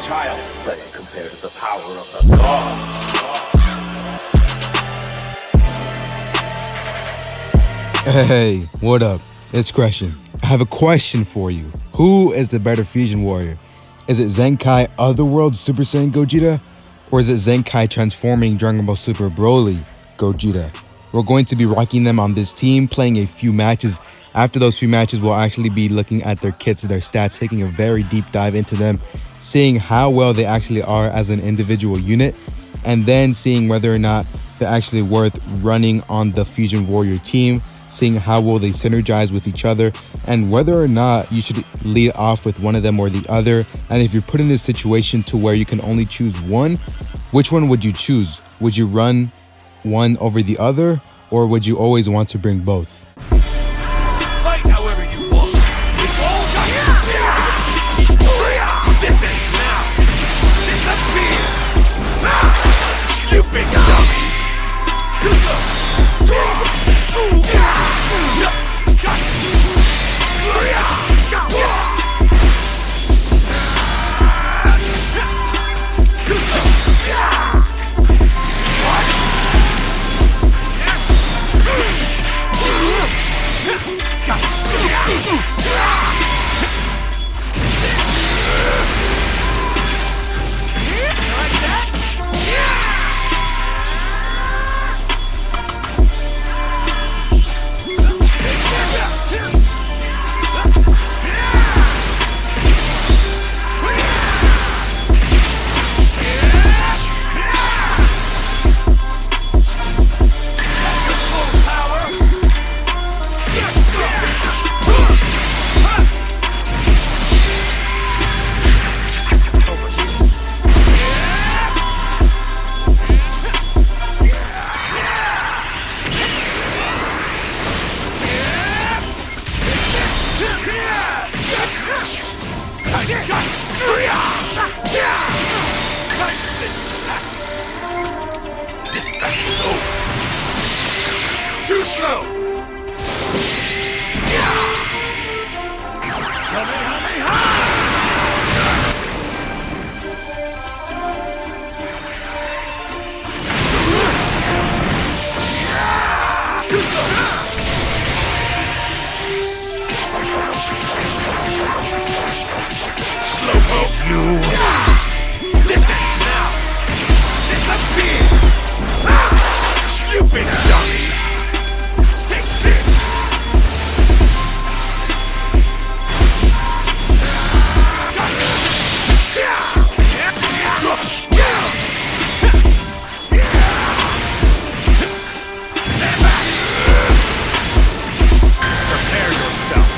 child's play compared to the power of the gods. Hey, what up? It's Crescent. I have a question for you. Who is the better fusion warrior? Is it Zenkai Otherworld Super Saiyan Gogeta? Or is it Zenkai transforming Dragon Ball Super Broly Gogeta? We're going to be rocking them on this team, playing a few matches. After those few matches, we'll actually be looking at their kits, their stats, taking a very deep dive into them, seeing how well they actually are as an individual unit, and then seeing whether or not they're actually worth running on the Fusion Warrior team, seeing how well they synergize with each other, and whether or not you should lead off with one of them or the other. And if you're put in a situation to where you can only choose one, which one would you choose? Would you run one over the other, or would you always want to bring both? Fight however you want. It's all got this ain't now. Disappear. You big dummy. This battle's over. Too slow. Too slow. Slowpoke, you. Listen now. Disappear. Stupid dummy. Take this. Prepare yourself.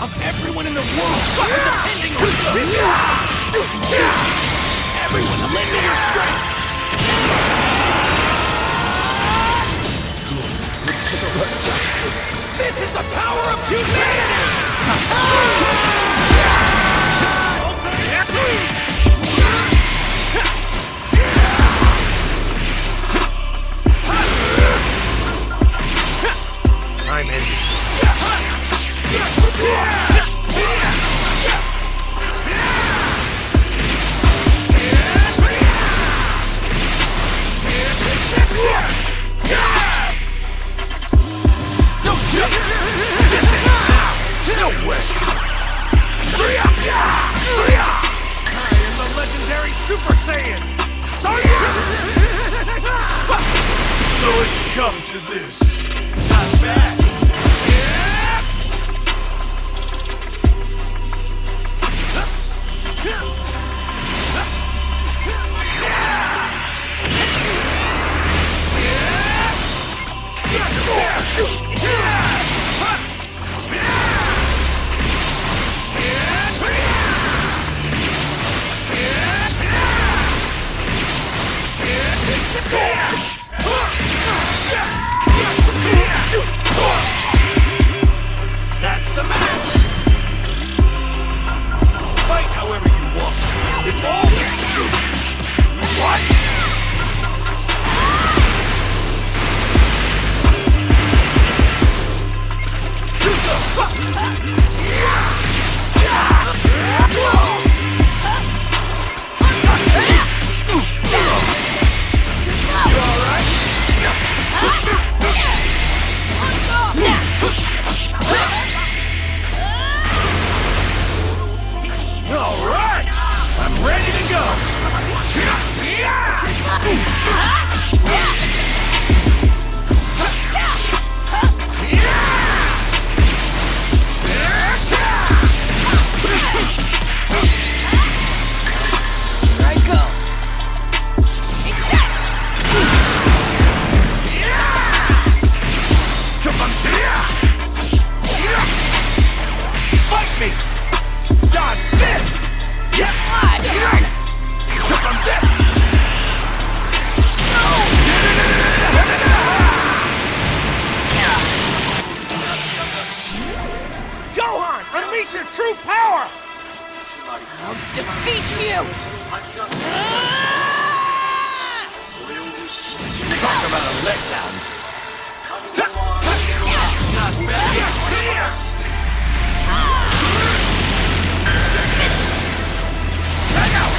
Of everyone in the world depending on you. Everyone to lend me your strength. This is the power of humanity. I'm in. No way! I am the legendary Super Saiyan! So it's come to this. Not bad. Yeah. Fight me! Dodge this! Yep! Turn! From this! Gohan! Unleash your true power! I'll defeat you! Talk about a letdown! Hang out!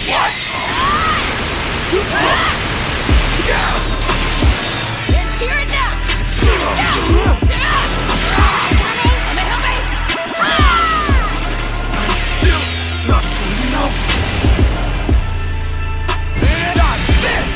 What? It's here now! I'm still not good enough! Dodge this!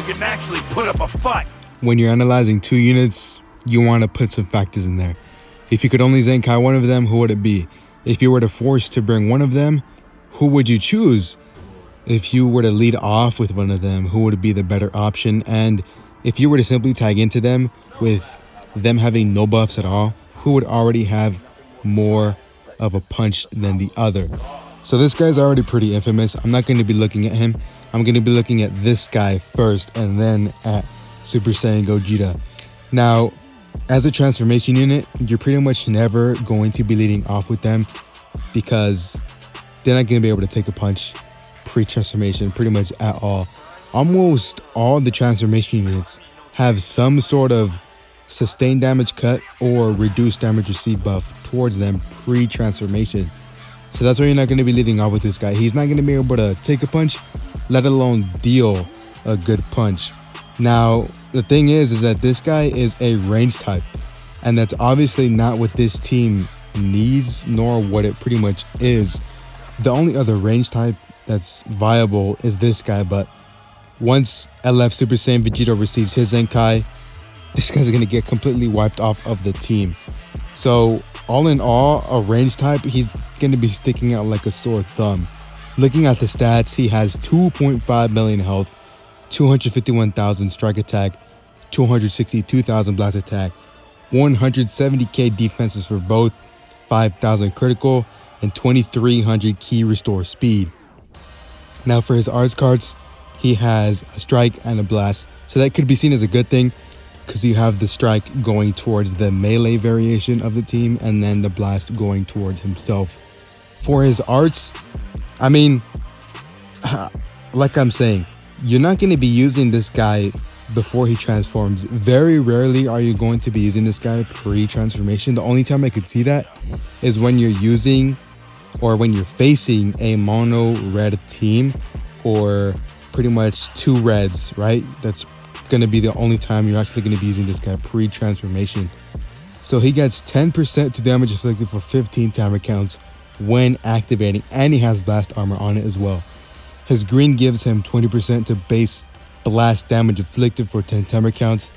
who can actually put up a fight. When you're analyzing two units, you want to put some factors in there. If you could only Zenkai one of them, who would it be? If you were to force to bring one of them, who would you choose? If you were to lead off with one of them, who would be the better option? And if you were to simply tag into them with them having no buffs at all, who would already have more of a punch than the other? So this guy's already pretty infamous. I'm not going to be looking at him. I'm going to be looking at this guy first and then at Super Saiyan Gogeta. Now, as a transformation unit, you're pretty much never going to be leading off with them because they're not going to be able to take a punch pre-transformation pretty much at all. Almost all the transformation units have some sort of sustained damage cut or reduced damage received buff towards them pre-transformation. So that's why you're not going to be leading off with this guy. He's not going to be able to take a punch, let alone deal a good punch. Now, the thing is that this guy is a range type, and that's obviously not what this team needs, nor what it pretty much is. The only other range type that's viable is this guy, but once LF Super Saiyan Vegeta receives his Zenkai, this guy's going to get completely wiped off of the team. So all in all, a range type, he's going to be sticking out like a sore thumb. Looking at the stats, he has 2.5 million health, 251,000 strike attack, 262,000 blast attack, 170k defenses for both, 5,000 critical, and 2,300 key restore speed. Now for his arts cards, he has a strike and a blast. So that could be seen as a good thing because you have the strike going towards the melee variation of the team and then the blast going towards himself. For his arts, I mean, like I'm saying, you're not going to be using this guy before he transforms. Very rarely are you going to be using this guy pre-transformation. The only time I could see that is when you're using or when you're facing a mono red team or pretty much two reds, right? That's going to be the only time you're actually going to be using this guy pre-transformation. So he gets 10% to damage inflicted for 15 timer counts when activating, and he has blast armor on it as well. His green gives him 20% to base blast damage inflicted for 10 timer counts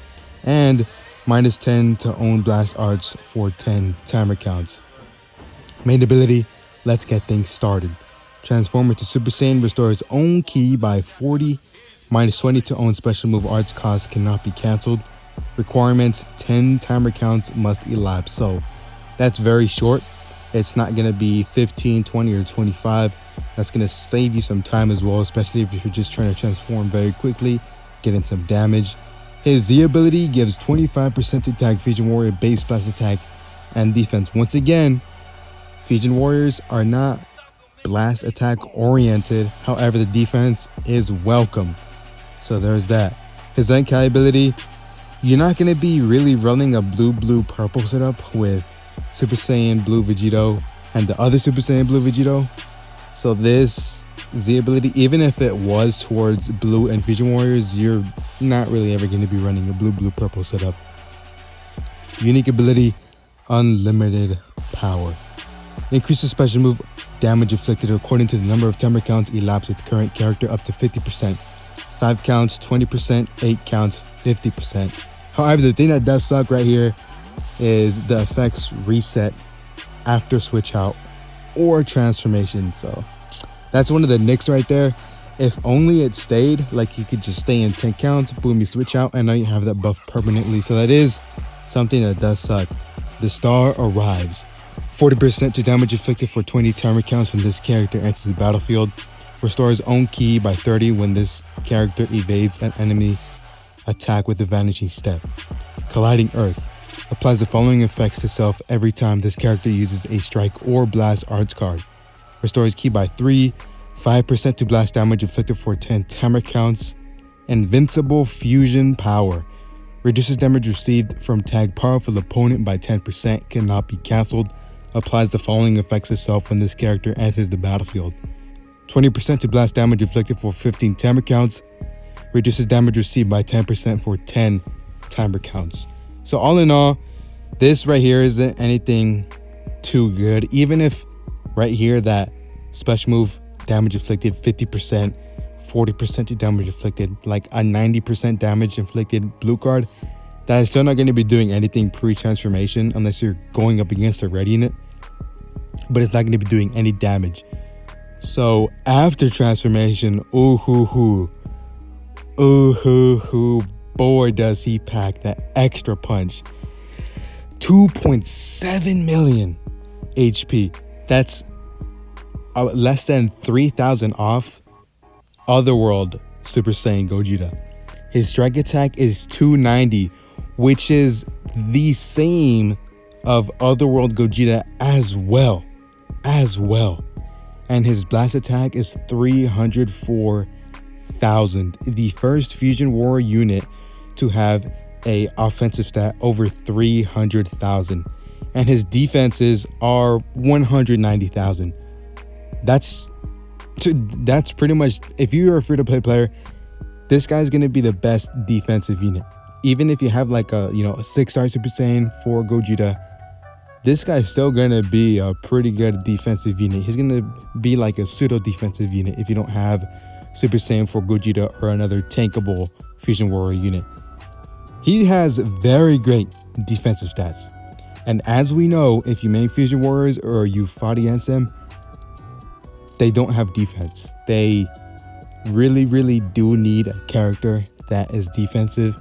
and minus 10 to own blast arts for 10 timer counts. Main ability, let's get things started. Transformer to Super Saiyan restores own ki by 40, minus 20 to own special move arts cost cannot be cancelled. Requirements, 10 timer counts must elapse. So that's very short. It's not going to be 15, 20, or 25. That's going to save you some time as well, especially if you're just trying to transform very quickly, getting some damage. His Z ability gives 25% to tag Fusion Warrior base blast attack and defense. Once again, Fusion Warriors are not blast attack oriented. However, the defense is welcome. So there's that. His Zenkai ability, you're not going to be really running a blue-purple setup with Super Saiyan Blue Vegito and the other Super Saiyan Blue Vegito. So this Z ability, even if it was towards Blue and Fusion Warriors, you're not really ever going to be running a blue-purple setup. Unique ability, Unlimited Power. Increases special move damage inflicted according to the number of timer counts elapsed with current character up to 50%. 5 counts, 20%, 8 counts, 50%. However, the thing that does suck right here is the effects reset after switch out or transformation. So that's one of the nicks right there. If only it stayed, like you could just stay in 10 counts, boom, you switch out, and now you have that buff permanently. So that is something that does suck. The star arrives. 40% to damage inflicted for 20 timer counts when this character enters the battlefield. Restores own ki by 30 when this character evades an enemy attack with the vanishing step. Colliding Earth. Applies the following effects to self every time this character uses a strike or blast arts card. Restores ki by 3, 5% to blast damage inflicted for 10 timer counts. Invincible Fusion Power. Reduces damage received from tag powerful opponent by 10%, cannot be cancelled. Applies the following effects to self when this character enters the battlefield. 20% to blast damage inflicted for 15 timer counts. Reduces damage received by 10% for 10 timer counts. So all in all, this right here isn't anything too good. Even if right here that special move damage inflicted 50% 40% to damage inflicted, like a 90% damage inflicted blue card, that is still not going to be doing anything pre-transformation unless you're going up against a red unit, but it's not going to be doing any damage. So after transformation, ooh hoo hoo, boy does he pack that extra punch. 2.7 million HP. That's less than 3,000 off Otherworld Super Saiyan Gogeta. His strike attack is 290, which is the same of Otherworld Gogeta as well. And his blast attack is 304,000. The first Fusion Warrior unit to have a offensive stat over 300,000. And his defenses are 190,000. That's pretty much, if you're a free-to-play player, this guy's gonna be the best defensive unit. Even if you have like a 6-star Super Saiyan for Gogeta, this guy's still gonna be a pretty good defensive unit. He's gonna be like a pseudo defensive unit if you don't have Super Saiyan for Gogeta or another tankable Fusion Warrior unit. He has very great defensive stats. And as we know, if you main Fusion Warriors or you fought against them, they don't have defense. They really do need a character that is defensive.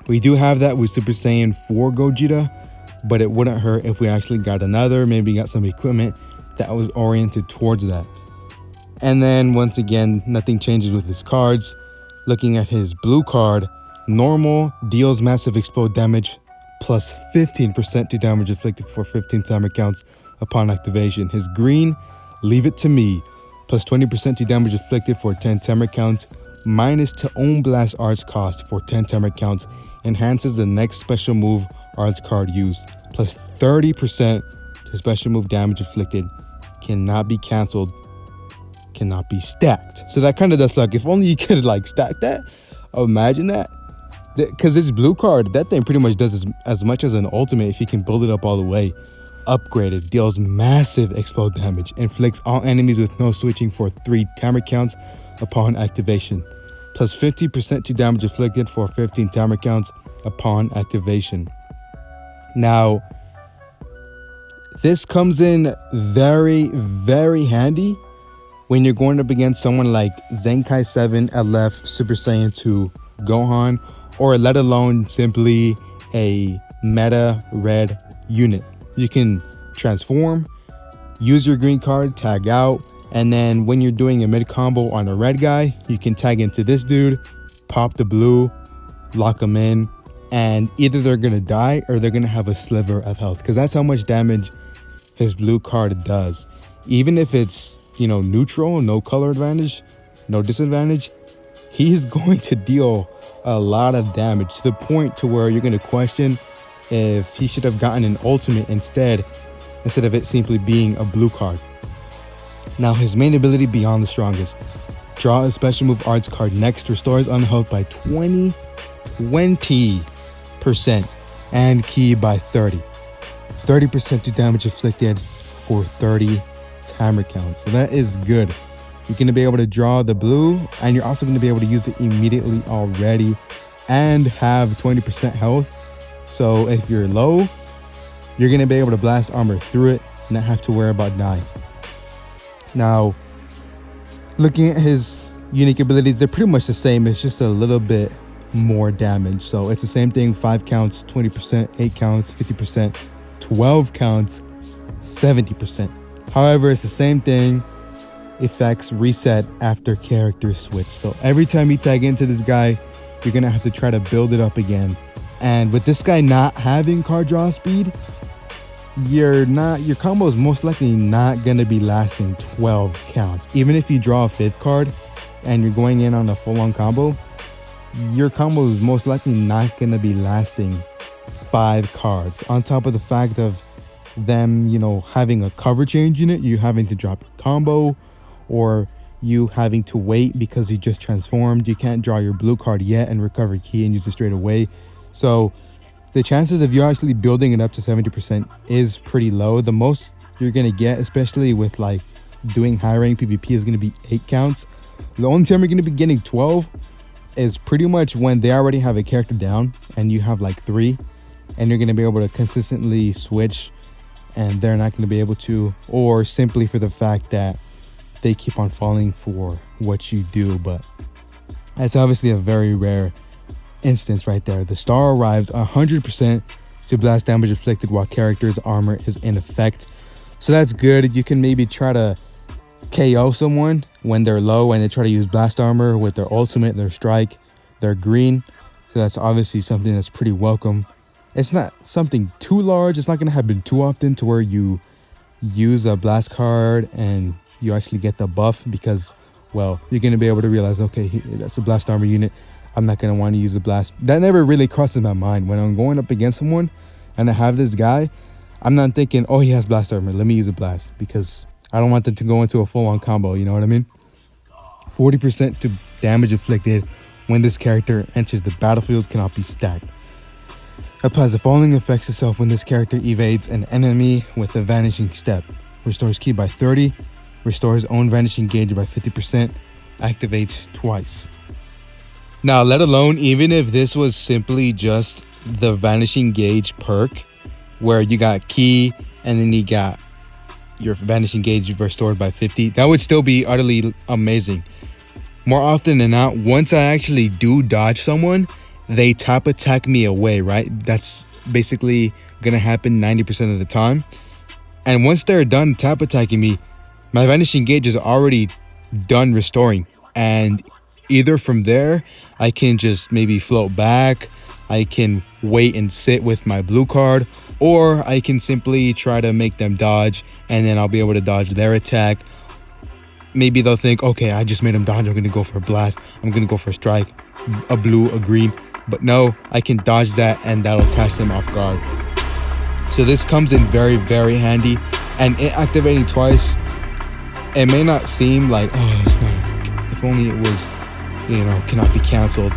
We do have that with Super Saiyan 4 Gogeta, but it wouldn't hurt if we actually got another, maybe got some equipment that was oriented towards that. And then once again, nothing changes with his cards. Looking at his blue card, normal deals massive explode damage plus 15% to damage inflicted for 15 timer counts upon activation. His green, leave it to me, plus 20% to damage inflicted for 10 timer counts, minus to own blast arts cost for 10 timer counts, enhances the next special move arts card used, plus 30% to special move damage inflicted, cannot be cancelled, cannot be stacked. So that kind of does suck. If only you could like stack that. Imagine that. Because this blue card, that thing pretty much does as much as an ultimate if you can build it up all the way. Upgraded, deals massive explode damage, inflicts all enemies with no switching for 3 timer counts upon activation, plus 50% to damage inflicted for 15 timer counts upon activation. Now, this comes in very handy when you're going up against someone like Zenkai 7 LF Super Saiyan 2 Gohan, or let alone simply a meta red unit. You can transform, use your green card, tag out, and then when you're doing a mid combo on a red guy, you can tag into this dude, pop the blue, lock them in, and either they're gonna die or they're gonna have a sliver of health, because that's how much damage his blue card does. Even if it's, neutral, no color advantage, no disadvantage, he's going to deal a lot of damage to the point to where you're gonna question if he should have gotten an ultimate instead of it simply being a blue card. Now his main ability, Beyond the Strongest. Draw a special move arts card next, restores unhealth by 20% and ki by 30% to damage inflicted for 30 timer counts. So that is good. You're going to be able to draw the blue, and you're also going to be able to use it immediately already and have 20% health. So if you're low, you're going to be able to blast armor through it, not have to worry about dying. Now, looking at his unique abilities, they're pretty much the same. It's just a little bit more damage. So it's the same thing, 5 counts, 20%, 8 counts, 50%, 12 counts, 70%. However, it's the same thing. Effects reset after character switch. So every time you tag into this guy, you're gonna have to try to build it up again. And with this guy not having card draw speed, your combo is most likely not gonna be lasting 12 counts. Even if you draw a 5th card and you're going in on a full-on combo, your combo is most likely not gonna be lasting 5 cards. On top of the fact of them, having a cover change in it, you having to drop your combo, or you having to wait because you just transformed. You can't draw your blue card yet and recover ki and use it straight away. So the chances of you actually building it up to 70% is pretty low. The most you're gonna get, especially with like doing high rank PvP, is gonna be 8 counts. The only time you're going to be getting 12 is pretty much when they already have a character down and you have like 3, and you're going to be able to consistently switch and they're not going to be able to, or simply for the fact that they keep on falling for what you do. But that's obviously a very rare instance right there. The star arrives 100% to blast damage inflicted while character's armor is in effect. So that's good. You can maybe try to KO someone when they're low and they try to use blast armor with their ultimate, their strike, their green. So that's obviously something that's pretty welcome. It's not something too large. It's not going to happen too often to where you use a blast card and you actually get the buff, because, well, you're going to be able to realize, okay, that's a blast armor unit. I'm not going to want to use the blast. That never really crosses my mind. When I'm going up against someone and I have this guy, I'm not thinking, oh, he has blast armor, let me use a blast, because I don't want them to go into a full-on combo, you know what I mean? 40% to damage inflicted when this character enters the battlefield cannot be stacked. Applies the following effects itself when this character evades an enemy with a vanishing step. Restores ki by 30, restores own vanishing gauge by 50%, activates twice. Now, let alone, even if this was simply just the vanishing gauge perk, where you got ki and then you got your vanishing gauge restored by 50, that would still be utterly amazing. More often than not, once I actually do dodge someone, they tap attack me away, right? That's basically gonna happen 90% of the time. And once they're done tap attacking me, my vanishing gauge is already done restoring, and either from there I can just maybe float back, I can wait and sit with my blue card, or I can simply try to make them dodge, and then I'll be able to dodge their attack. Maybe they'll think, okay, I just made them dodge, I'm going to go for a blast, I'm going to go for a strike, a blue, a green. But no, I can dodge that and that'll catch them off guard. So this comes in very, very handy. And it activating twice, it may not seem like, oh, it's not, if only it was, you know, cannot be canceled,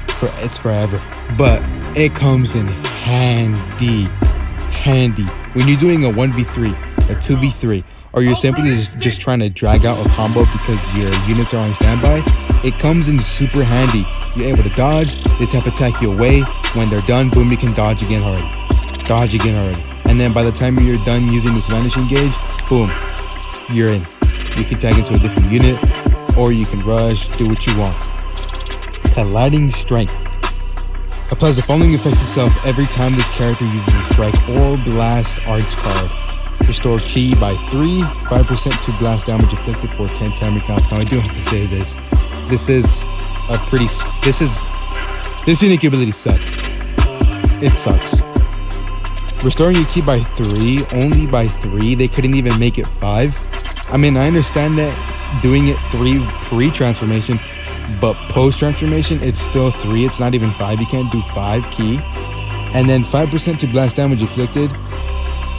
it's forever. But it comes in handy. When you're doing a 1v3, a 2v3, or you're simply just trying to drag out a combo because your units are on standby, it comes in super handy. You're able to dodge, they tap attack you away. When they're done, boom, you can dodge again already. And then by the time you're done using this vanishing gauge, boom, you're in. You can tag into a different unit, or you can rush, do what you want. Colliding Strength. Applies the following effects itself every time this character uses a strike or blast arts card. Restore ki by 3, 5% to blast damage inflicted for 10 timer counts. Now I do have to say this. This unique ability sucks. It sucks. Restoring your ki by 3, only by 3. They couldn't even make it 5. I mean, I understand that doing it 3 pre-transformation, but post-transformation, it's still 3. It's not even 5. You can't do 5 ki. And then 5% to blast damage inflicted.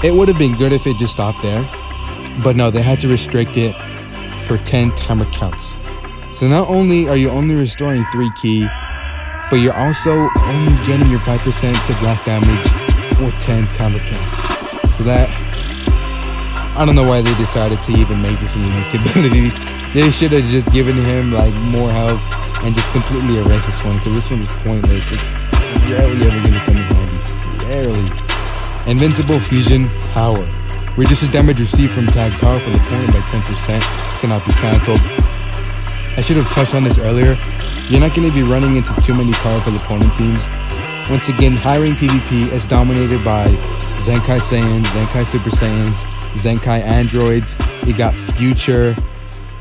It would have been good if it just stopped there. But no, they had to restrict it for 10 timer counts. So not only are you only restoring 3 ki, but you're also only getting your 5% to blast damage for 10 timer counts. So that, I don't know why they decided to even make this a unique ability. They should have just given him like more health and just completely erase this one, because this one's pointless. It's rarely ever going to come in handy. Rarely. Invincible Fusion Power. Reduces damage received from tagged powerful opponent by 10%. Cannot be cancelled. I should have touched on this earlier. You're not going to be running into too many powerful opponent teams. Once again, hiring PvP is dominated by Zenkai Saiyans, Zenkai Super Saiyans, Zenkai Androids. You got Future.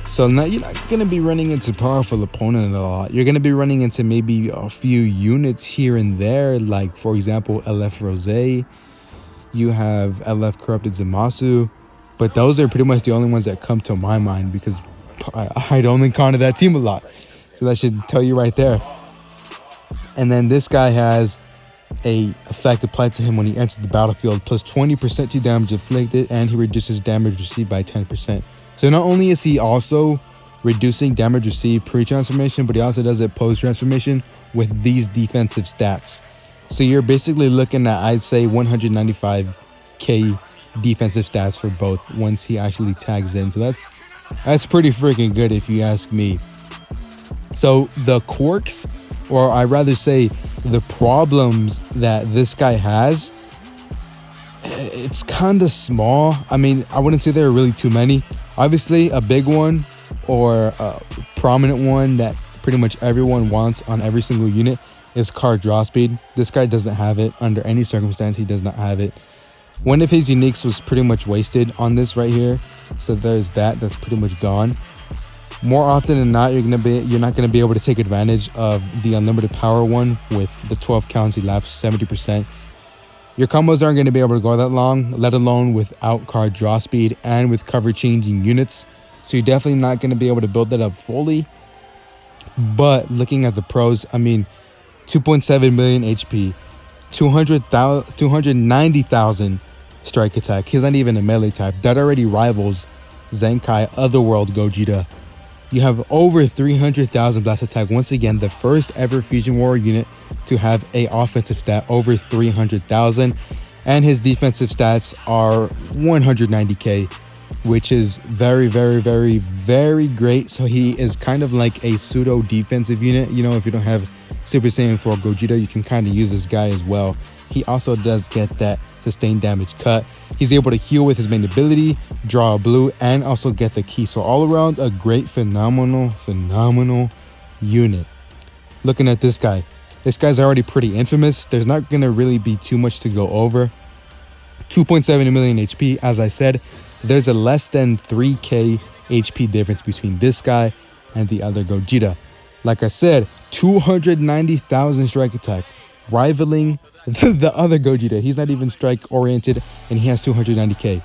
So now you're not going to be running into powerful opponent a lot. You're going to be running into maybe a few units here and there, like for example LF Rose. You have LF Corrupted Zamasu, but those are pretty much the only ones that come to my mind because I don't encounter that team a lot. So that should tell you right there. And then this guy has a effect applied to him when he enters the battlefield, plus 20% to damage inflicted, and he reduces damage received by 10%. So not only is he also reducing damage received pre-transformation, but he also does it post-transformation with these defensive stats. So you're basically looking at, I'd say, 195k defensive stats for both once he actually tags in. So that's pretty freaking good if you ask me. So the quirks, or I rather say the problems that this guy has, it's kind of small. I mean, I wouldn't say there are really too many. Obviously, a big one or a prominent one that pretty much everyone wants on every single unit is card draw speed. This guy doesn't have it under any circumstance. He does not have it. One of his uniques was pretty much wasted on this right here. So there's that. That's pretty much gone. More often than not, you're not gonna be able to take advantage of the unlimited power one with the 12 counts elapsed 70%. Your combos aren't going to be able to go that long, let alone without card draw speed and with cover changing units. So you're definitely not going to be able to build that up fully. But looking at the pros, I mean, 2.7 million HP, 290,000 strike attack. He's not even a melee type. That already rivals Zenkai Otherworld Gogeta. You have over 300,000 blast attack. Once again, the first ever Fusion Warrior unit to have a offensive stat over 300,000, and his defensive stats are 190k, which is very, very, very, very great. So he is kind of like a pseudo defensive unit. You know, if you don't have Super Saiyan 4 Gogeta, you can kind of use this guy as well. He also does get that sustained damage cut. He's able to heal with his main ability, draw a blue, and also get the key. So all around, a great, phenomenal unit. Looking at this guy. This guy's already pretty infamous. There's not going to really be too much to go over. 2.7 million HP. As I said, there's a less than 3k HP difference between this guy and the other Gogeta. Like I said, 290,000 strike attack, rivaling the other Gogeta. He's not even strike oriented and he has 290k.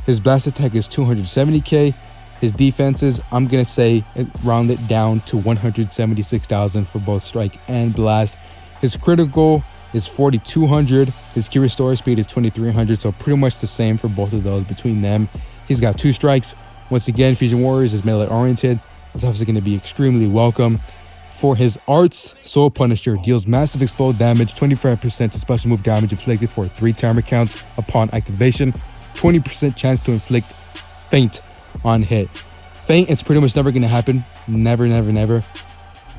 His blast attack is 270k. His defenses, I'm going to say, round it down to 176,000 for both strike and blast. His critical is 4,200. His key restore speed is 2,300. So pretty much the same for both of those between them. He's got 2 strikes. Once again, Fusion Warriors is melee oriented. That's obviously going to be extremely welcome. For his arts, Soul Punisher deals massive explode damage, 25% to special move damage inflicted for 3 timer counts upon activation, 20% chance to inflict feint on hit. Feint is pretty much never going to happen. Never.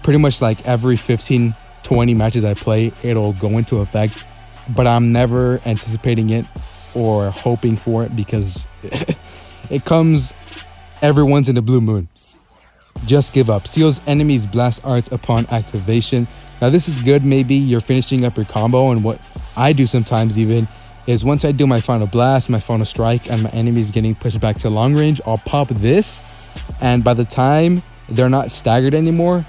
Pretty much like every 15, 20 matches I play, it'll go into effect. But I'm never anticipating it or hoping for it because it comes every once in a blue moon. Just give up. Seals enemies blast arts upon activation. Now this is good. Maybe you're finishing up your combo, and what I do sometimes even is once I do my final blast, my final strike, and my enemy's getting pushed back to long range, I'll pop this, and by the time they're not staggered anymore,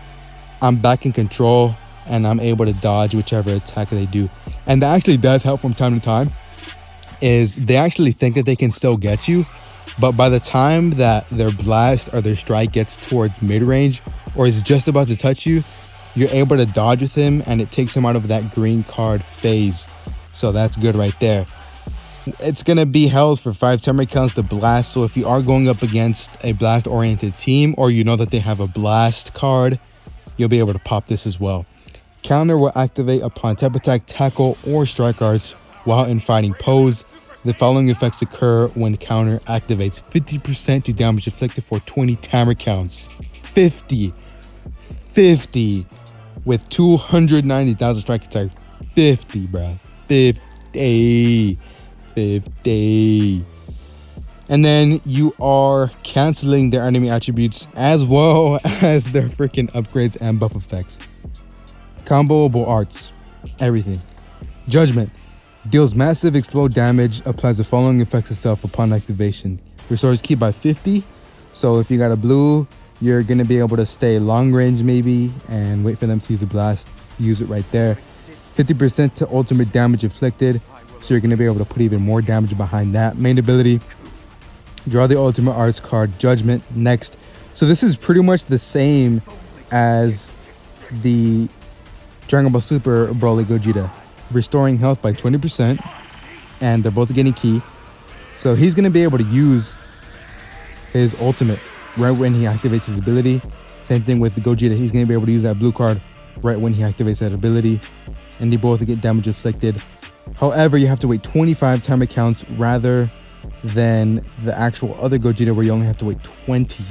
I'm back in control and I'm able to dodge whichever attack they do. And that actually does help from time to time, is they actually think that they can still get you, but by the time that their blast or their strike gets towards mid-range or is just about to touch you, you're able to dodge with him and it takes him out of that green card phase. So that's good right there. It's going to be held for 5 timer counts to blast. So if you are going up against a blast oriented team, or you know that they have a blast card, you'll be able to pop this as well. Counter will activate upon type attack, tackle, or strike arts while in fighting pose. The following effects occur when counter activates: 50% to damage inflicted for 20 timer counts. 50 with 290,000 strike attack. 50, bro. 50. And then you are canceling their enemy attributes as well as their freaking upgrades and buff effects. Comboable arts, everything. Judgment deals massive explode damage, applies the following effects itself upon activation. Restores ki by 50. So if you got a blue, you're gonna be able to stay long range maybe and wait for them to use a blast. Use it right there. 50% to ultimate damage inflicted. So you're gonna be able to put even more damage behind that. Main ability, draw the ultimate arts card, Judgment, next. So this is pretty much the same as the Dragon Ball Super Broly Gogeta, restoring health by 20%, and they're both getting key. So he's going to be able to use his ultimate right when he activates his ability. Same thing with the Gogeta, he's going to be able to use that blue card right when he activates that ability, and they both get damage inflicted. However, you have to wait 25 timer counts rather than the actual other Gogeta where you only have to wait 20.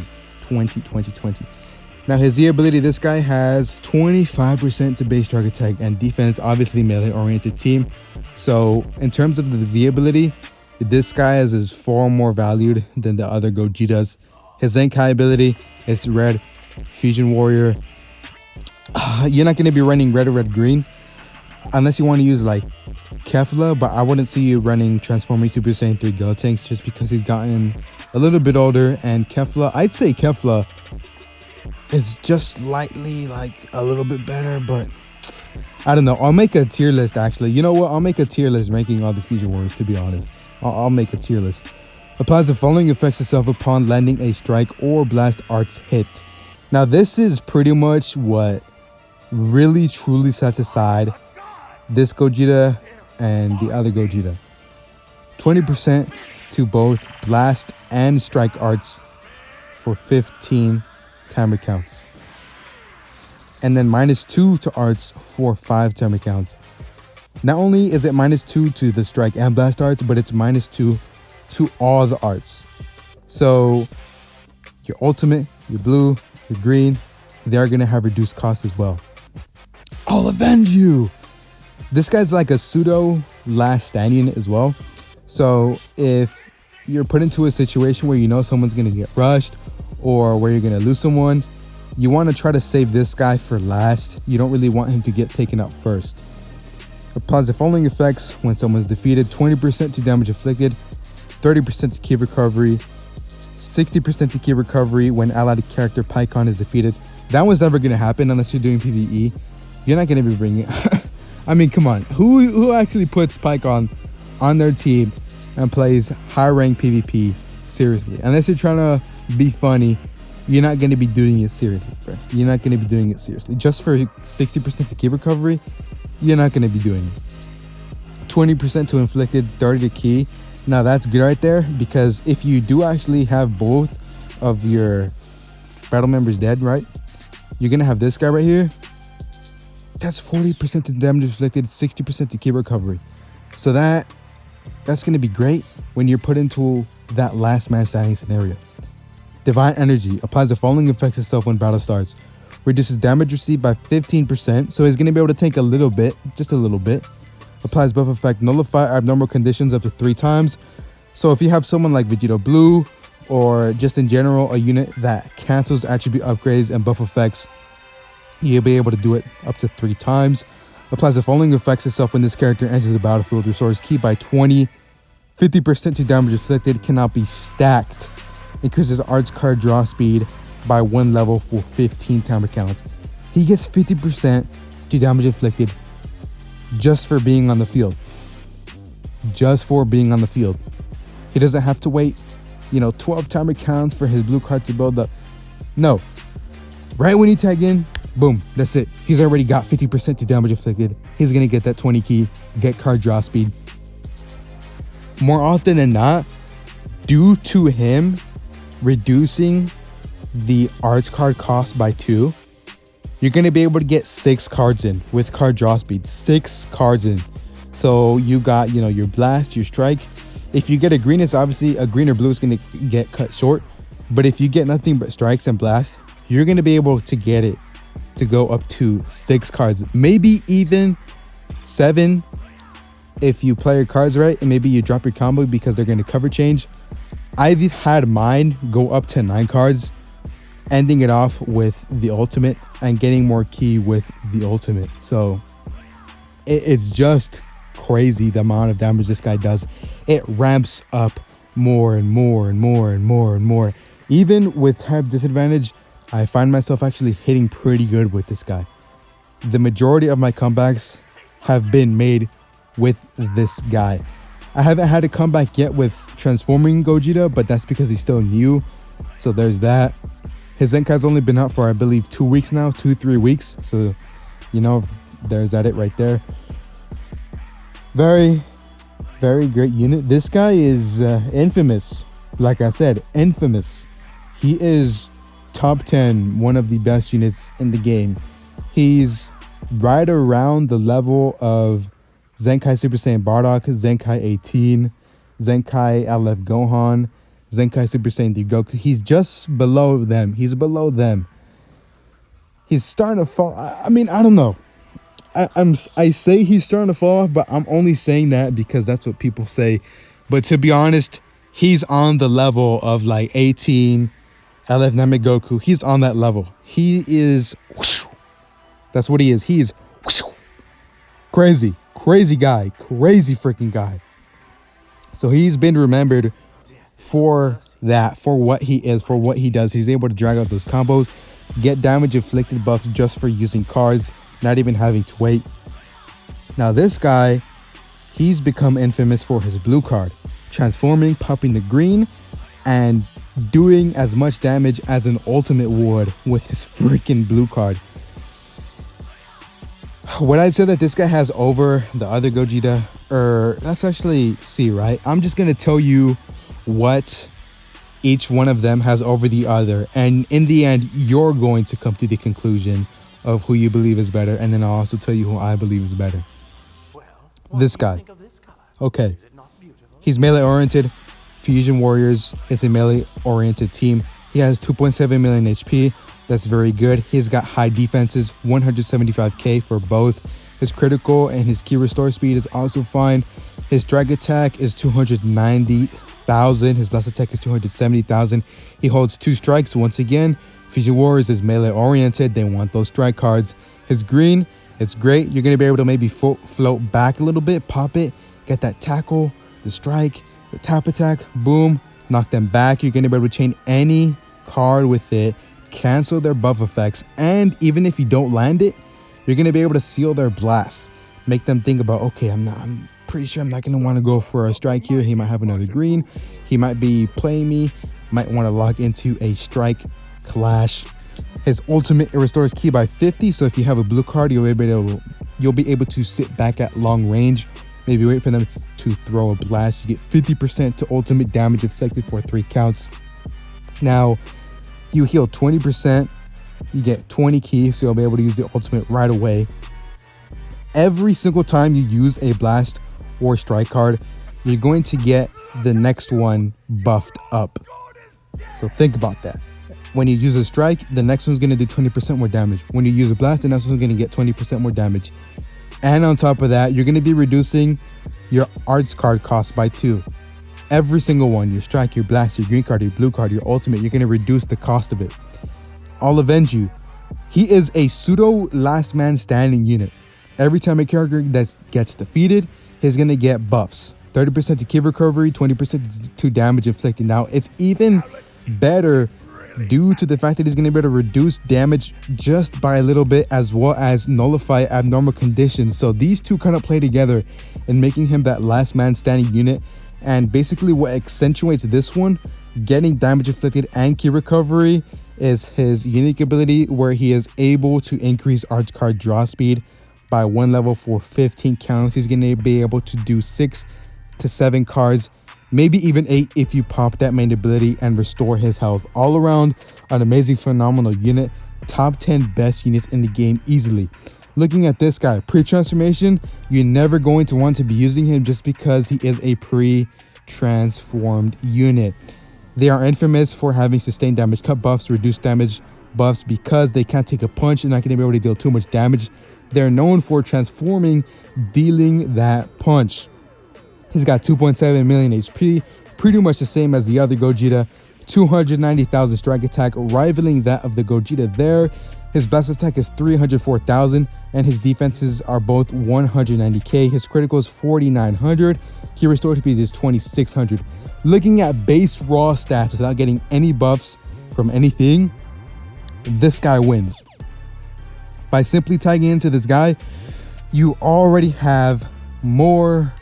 Now his Z ability, this guy has 25% to base strike attack and defense, obviously melee oriented team. So in terms of the Z ability, this guy is far more valued than the other Gogetas. His Zenkai ability is red fusion warrior. You're not going to be running red or red green unless you want to use like Kefla, but I wouldn't see you running transforming Super Saiyan 3 Gotenks just because he's gotten a little bit older. And Kefla, I'd say Kefla is just slightly like a little bit better, but I don't know. I'll make a tier list actually. You know what? I'll make a tier list ranking all the fusion warriors, to be honest. I'll make a tier list. Applies the following effects itself upon landing a strike or blast arts hit. Now this is pretty much what really truly sets aside this Gogeta and the other Gogeta. 20% to both blast and strike arts for 15 timer counts. And then -2 to arts for 5 timer counts. Not only is it -2 to the strike and blast arts, but it's -2 to all the arts. So your ultimate, your blue, your green, they're going to have reduced cost as well. I'll avenge you. This guy's like a pseudo last stand unit as well. So if you're put into a situation where you know someone's going to get rushed or where you're going to lose someone, you want to try to save this guy for last. You don't really want him to get taken out first. Applies the following effects when someone's defeated: 20% to damage inflicted, 30% to key recovery, 60% to key recovery when allied character Pycon is defeated. That one's never going to happen unless you're doing PvE. You're not going to be bringing I mean, come on. Who actually puts Pycon on their team and plays high rank PvP seriously? Unless you're trying to be funny, you're not going to be doing it seriously, bro. You're not going to be doing it seriously. Just for 60% to key recovery, you're not going to be doing it. 20% to inflicted, 30 to key. Now that's good right there, because if you do actually have both of your battle members dead, right, you're going to have this guy right here. That's 40% to damage inflicted, 60% to key recovery. So that's going to be great when you're put into that last man standing scenario. Divine Energy applies the following effects itself when battle starts. Reduces damage received by 15%, so he's going to be able to take a little bit, just a little bit. Applies buff effect, nullify abnormal conditions up to 3 times. So if you have someone like Vegeta Blue, or just in general a unit that cancels attribute upgrades and buff effects, you'll be able to do it up to 3 times. Applies the following effects itself when this character enters the battlefield. Restores ki by 20, 50% to damage inflicted, cannot be stacked. Increases arts card draw speed by 1 level for 15 timer counts. He gets 50% to damage inflicted just for being on the field. Just for being on the field. He doesn't have to wait, 12 timer counts for his blue card to build up. No. Right when you tag in, boom, that's it. He's already got 50% to damage inflicted. He's going to get that 20 key, get card draw speed. More often than not, due to him reducing the arts card cost by 2, you're going to be able to get 6 cards in with card draw speed. 6 cards in. So you got, your blast, your strike. If you get a green, it's obviously a green or blue is going to get cut short. But if you get nothing but strikes and blasts, you're going to be able to get it to go up to 6 cards. Maybe even 7 if you play your cards right, and maybe you drop your combo because they're going to cover change. I've had mine go up to 9 cards, ending it off with the ultimate and getting more key with the ultimate. So it's just crazy the amount of damage this guy does. It ramps up more and more and more and more and more. Even with type disadvantage, I find myself actually hitting pretty good with this guy. The majority of my comebacks have been made with this guy. I haven't had a comeback yet with transforming Gogeta, but that's because he's still new. So there's that. His Zenkai's only been out for, I believe, 2 weeks now, 2-3 weeks. So, there's that it right there. Very, very great unit. This guy is infamous. Like I said, infamous. He is top 10, one of the best units in the game. He's right around the level of Zenkai Super Saiyan Bardock, Zenkai 18, Zenkai LF Gohan, Zenkai Super Saiyan 3 Goku. He's just below them. He's below them. he's starting to fall. I mean, I don't know. I say he's starting to fall off, but I'm only saying that because that's what people say. But to be honest, he's on the level of like 18, LF Namek Goku. He's on that level. He is, whoosh, that's what he is. He is whoosh, crazy guy, crazy freaking guy. So he's been remembered for that, for what he is, for what he does. He's able to drag out those combos, get damage inflicted buffs just for using cards, not even having to wait. Now this guy, he's become infamous for his blue card, transforming, popping the green, and doing as much damage as an ultimate would with his freaking blue card. Would I say that this guy has over the other Gogeta? Or let's actually see, right? I'm just gonna tell you what each one of them has over the other, and in the end you're going to come to the conclusion of who you believe is better, and then I'll also tell you who I believe is better. This guy, okay, he's melee oriented. Fusion Warriors is a melee oriented team. He has 2.7 million HP. That's very good. He's got high defenses, 175k for both. His critical and his key restore speed is also fine. His strike attack is 290,000. His blast attack is 270,000. He holds 2 strikes. Once again, Fusion Warriors is melee oriented. They want those strike cards. His green, it's great. You're going to be able to maybe float back a little bit, pop it, get that tackle, the strike, the tap attack, boom, knock them back. You're going to be able to chain any card with it, cancel their buff effects, and even if you don't land it, you're going to be able to seal their blasts, make them think about, okay, I'm pretty sure I'm not going to want to go for a strike here. He might have another green. He might be playing me, might want to lock into a strike clash. His ultimate, it restores ki by 50, so if you have a blue card, you'll be able to sit back at long range, maybe wait for them to throw a blast. You get 50% to ultimate damage inflicted for 3 counts. Now, you heal 20%, you get 20 ki, so you'll be able to use the ultimate right away. Every single time you use a blast or strike card, you're going to get the next one buffed up. So think about that. When you use a strike, the next one's going to do 20% more damage. When you use a blast, the next one's going to get 20% more damage. And on top of that, you're going to be reducing your arts card cost by 2. Every single one, your strike, your blast, your green card, your blue card, your ultimate, you're going to reduce the cost of it. I'll avenge you. He is a pseudo last man standing unit. Every time a character that gets defeated, he's going to get buffs. 30% to ki recovery, 20% to damage inflicted. Now, it's even better due to the fact that he's going to be able to reduce damage just by a little bit, as well as nullify abnormal conditions. So these two kind of play together in making him that last man standing unit. And basically what accentuates this one, getting damage inflicted and ki recovery, is his unique ability where he is able to increase arch card draw speed by 1 level for 15 counts. He's going to be able to do 6 to 7 cards, maybe even 8 if you pop that main ability and restore his health. All around, an amazing, phenomenal unit. Top 10 best units in the game easily. Looking at this guy, pre-transformation, you're never going to want to be using him just because he is a pre-transformed unit. They are infamous for having sustained damage cut buffs, reduced damage buffs because they can't take a punch and not going to be able to deal too much damage. They're known for transforming, dealing that punch. He's got 2.7 million HP, pretty much the same as the other Gogeta. 290,000 strike attack, rivaling that of the Gogeta there. His blast attack is 304,000, and his defenses are both 190k. His critical is 4,900. Ki restore speed is 2,600. Looking at base raw stats without getting any buffs from anything, this guy wins. By simply tagging into this guy, you already have more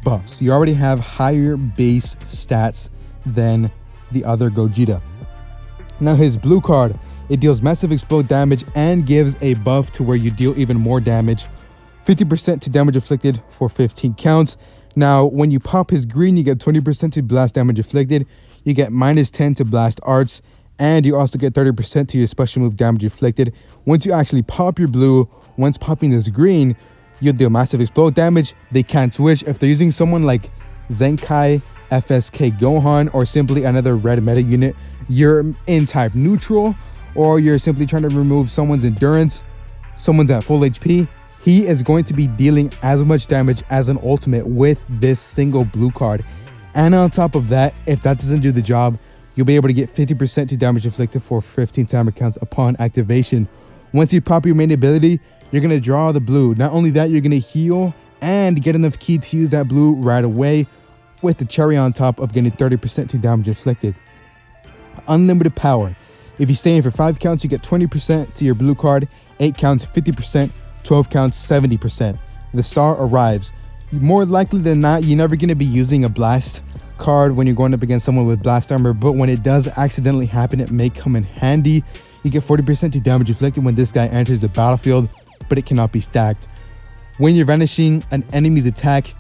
buffs. You already have higher base stats than the other Gogeta. Now his blue card, it deals massive explode damage and gives a buff to where you deal even more damage. 50% to damage inflicted for 15 counts. Now when you pop his green, you get 20% to blast damage inflicted. You get -10 to blast arts, and you also get 30% to your special move damage inflicted. Once you actually pop your blue, once popping this green, you'll deal massive explode damage. They can't switch. If they're using someone like Zenkai, FSK Gohan, or simply another red meta unit, you're in type neutral, or you're simply trying to remove someone's endurance, someone's at full HP, he is going to be dealing as much damage as an ultimate with this single blue card. And on top of that, if that doesn't do the job, you'll be able to get 50% to damage inflicted for 15 timer counts upon activation. Once you pop your main ability, you're going to draw the blue. Not only that, you're going to heal and get enough ki to use that blue right away, with the cherry on top of getting 30% to damage inflicted. Unlimited power. If you stay in for 5 counts, you get 20% to your blue card, 8 counts 50%, 12 counts 70%. The star arrives. More likely than not, you're never going to be using a blast card when you're going up against someone with blast armor, but when it does accidentally happen, it may come in handy. You get 40% to damage inflicted when this guy enters the battlefield, but it cannot be stacked. When you're vanishing an enemy's attack,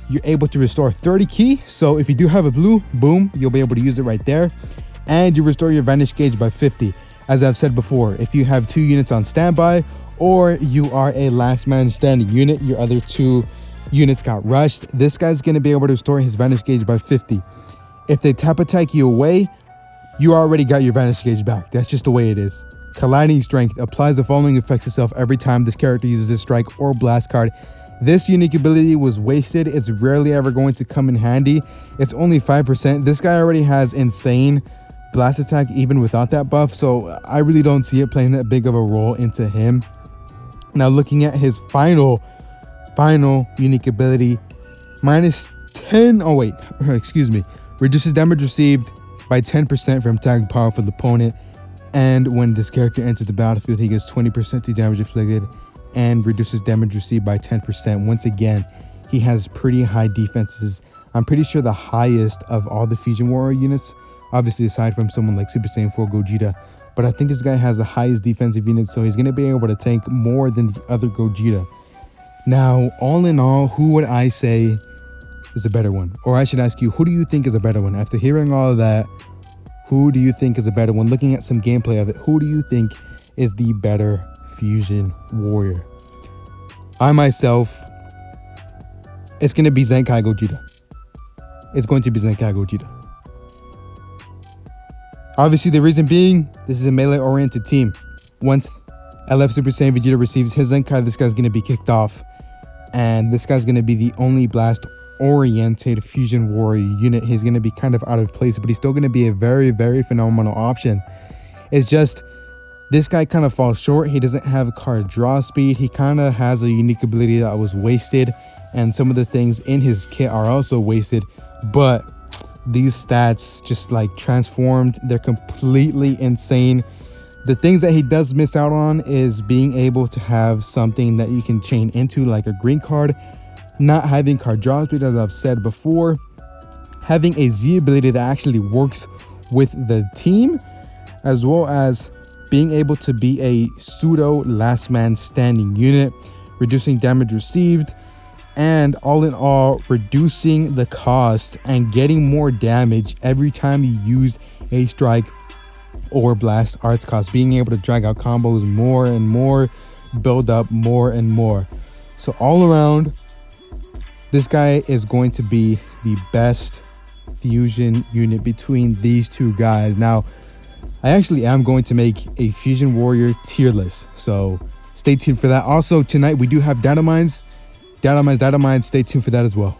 you're able to restore 30 ki. So if you do have a blue, boom, you'll be able to use it right there. And you restore your vanish gauge by 50. As I've said before, if you have 2 units on standby, or you are a last man standing unit, your other 2 units got rushed, this guy's going to be able to restore his vanish gauge by 50. If they tap attack you away, you already got your vanish gauge back. That's just the way it is. Colliding strength applies the following effects itself every time this character uses a strike or blast card. This unique ability was wasted. It's rarely ever going to come in handy. It's only 5%. This guy already has insane blast attack even without that buff, so I really don't see it playing that big of a role into him. Now looking at his final unique ability, minus 10, oh wait, excuse me, reduces damage received by 10% from attacking powerful opponent, and when this character enters the battlefield, he gets 20% to damage inflicted and reduces damage received by 10%. Once again, he has pretty high defenses. I'm pretty sure the highest of all the Fusion Warrior units, obviously aside from someone like Super Saiyan 4 Gogeta, but I think this guy has the highest defensive unit, so he's going to be able to tank more than the other Gogeta. Now, all in all, who would I say is a better one? Or I should ask you, who do you think is a better one? After hearing all of that, who do you think is a better one? Looking at some gameplay of it, who do you think is the better Fusion Warrior? I myself, it's going to be Zenkai Gogeta. It's going to be Zenkai Gogeta. Obviously, the reason being, this is a melee-oriented team. Once LF Super Saiyan Vegeta receives his Zenkai, this guy's going to be kicked off. And this guy's going to be the only blast-oriented Fusion Warrior unit. He's going to be kind of out of place, but he's still going to be a very, very phenomenal option. It's just, this guy kind of falls short. He doesn't have card draw speed. He kind of has a unique ability that was wasted. And some of the things in his kit are also wasted. But these stats just like transformed. They're completely insane. The things that he does miss out on is being able to have something that you can chain into, like a green card, not having card draw speed, as I've said before, having a Z ability that actually works with the team, as well as being able to be a pseudo last man standing unit, reducing damage received, and all in all, reducing the cost and getting more damage every time you use a strike or blast arts cost, being able to drag out combos more and more, build up more and more. So all around, this guy is going to be the best fusion unit between these two guys. Now, I actually am going to make a Fusion Warrior tier list, so stay tuned for that. Also, tonight we do have data mines. Stay tuned for that as well.